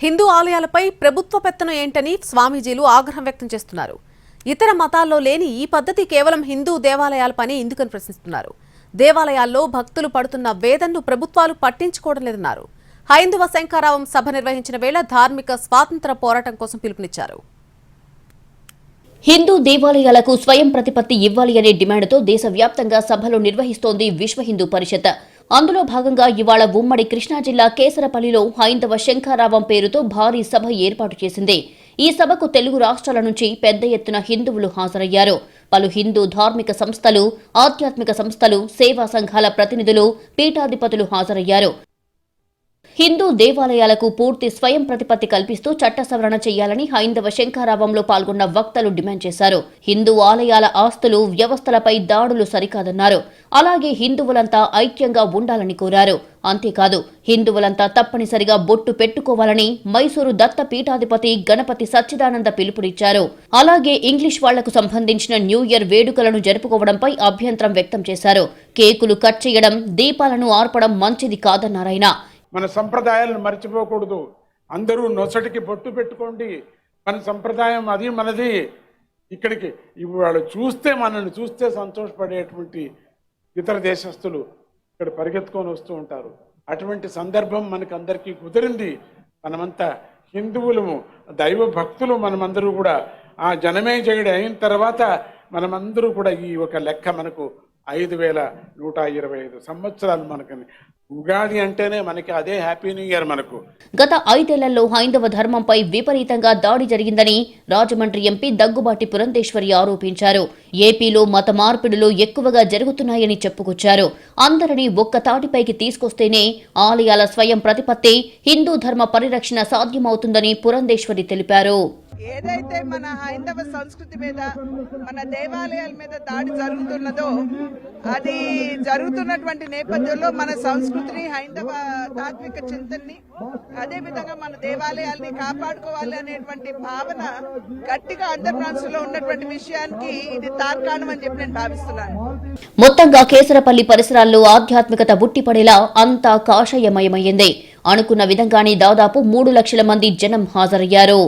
హిందూ ఆలయాలపై ప్రభుత్వ పెత్తనం ఏంటని స్వామీజీలు ఆగ్రహం వ్యక్తం చేస్తున్నారు. ఇతర మతాల్లో లేని ఈ పద్ధతి కేవలం హిందూ దేవాలయాలపైనే ఎందుకని ప్రశ్నిస్తున్నారు. దేవాలయాల్లో భక్తులు పడుతున్న వేదనను ప్రభుత్వాలు పట్టించుకోవడం లేదన్నారు. హైందవ శంఖారావం సభ నిర్వహించిన వేళ ధార్మిక స్వాతంత్ర పోరాటం కోసం పిలుపునిచ్చారు. హిందూ దేవాలయాలకు స్వయం ప్రతిపత్తి ఇవ్వాలి అనే డిమాండ్తో దేశవ్యాప్తంగా సభలు నిర్వహిస్తోంది విశ్వ హిందూ పరిషత్. అందులో భాగంగా ఇవాళ ఉమ్మడి కృష్ణా జిల్లా కేసరపల్లిలో హైందవ శంఖారావం పేరుతో భారీ సభ ఏర్పాటు చేసింది. ఈ సభకు తెలుగు రాష్ట్రాల నుంచి పెద్ద ఎత్తున హిందువులు హాజరయ్యారు. పలు హిందూ ధార్మిక సంస్థలు, ఆధ్యాత్మిక సంస్థలు, సేవా సంఘాల ప్రతినిధులు, పీఠాధిపతులు హాజరయ్యారు. హిందూ దేవాలయాలకు పూర్తి స్వయం ప్రతిపత్తి కల్పిస్తూ చట్ట సవరణ చేయాలని హైందవ శంఖారావంలో పాల్గొన్న వక్తలు డిమాండ్ చేశారు. హిందూ ఆలయాల ఆస్తులు, వ్యవస్థలపై దాడులు సరికాదన్నారు. అలాగే హిందువులంతా ఐక్యంగా ఉండాలని కోరారు. అంతేకాదు హిందువులంతా తప్పనిసరిగా బొట్టు పెట్టుకోవాలని మైసూరు దత్త పీఠాధిపతి గణపతి సచ్చిదానంద పిలుపునిచ్చారు. అలాగే ఇంగ్లీష్ వాళ్లకు సంబంధించిన న్యూ ఇయర్ వేడుకలను జరుపుకోవడంపై అభ్యంతరం వ్యక్తం చేశారు. కేకులు కట్ చేయడం, దీపాలను ఆర్పడం మంచిది కాదన్నారాయన. మన సంప్రదాయాలను మర్చిపోకూడదు. అందరూ నొసటికి బొట్టు పెట్టుకోండి. మన సంప్రదాయం అది మనది. ఇక్కడికి వాళ్ళు మనల్ని చూస్తే సంతోషపడేటువంటి ఇతర దేశస్తులు ఇక్కడ పరిగెత్తుకొని వస్తూ ఉంటారు. అటువంటి సందర్భం మనకు అందరికీ కుదిరింది. మనమంతా హిందువులము, దైవ భక్తులు. మనమందరూ కూడా ఆ జనమేజయుడు అయిన తర్వాత మనమందరూ కూడా ఈ ఒక లెక్క మనకు 5125 సంవత్సరాలు మనకు ఉగాది అంటేనే మనకి అదే హ్యాపీ న్యూ ఇయర్. మనకు గత 5 ఏళ్లలో హైందవ ధర్మంపై విపరీతంగా దాడి జరిగిందని రాజమండ్రి ఎంపీ దగ్గుబాటి పురంధేశ్వరి ఆరోపించారు. ఏపీలో మత మార్పిడులు ఎక్కువగా జరుగుతున్నాయని చెప్పుకొచ్చారు. అందరినీ ఒక్క తాటిపైకి తీసుకొస్తేనే ఆలయాల స్వయం ప్రతిపత్తి, హిందూ ధర్మ పరిరక్షణ సాధ్యమవుతుందని పురంధేశ్వరి తెలిపారు. ఏదైతే మన హైందవ సంస్కృతి మీద, మన దేవాలయాల మీద దాడి జరుగుతున్నదో, అది జరుగుతున్నటువంటి నేపథ్యంలో మన సంస్కృతిని, హైందవ తాత్విక చింతనని, అదేవిధంగా మన దేవాలయాల్ని కాపాడుకోవాలి అనేటువంటి భావన గట్టిగా ఆంధ్రప్రదేశ్లో ఉన్నటువంటి విషయానికి ఇది తార్కాణం అని చెప్పి నేను భావిస్తున్నాను. మొత్తంగా కేసరపల్లి పరిసరాల్లో ఆధ్యాత్మికత బుట్టిపడేలా అంతా కాషాయమయమైంది. అనుకున్న విధంగానే దాదాపు 3 లక్షల మంది జనం హాజరయ్యారు.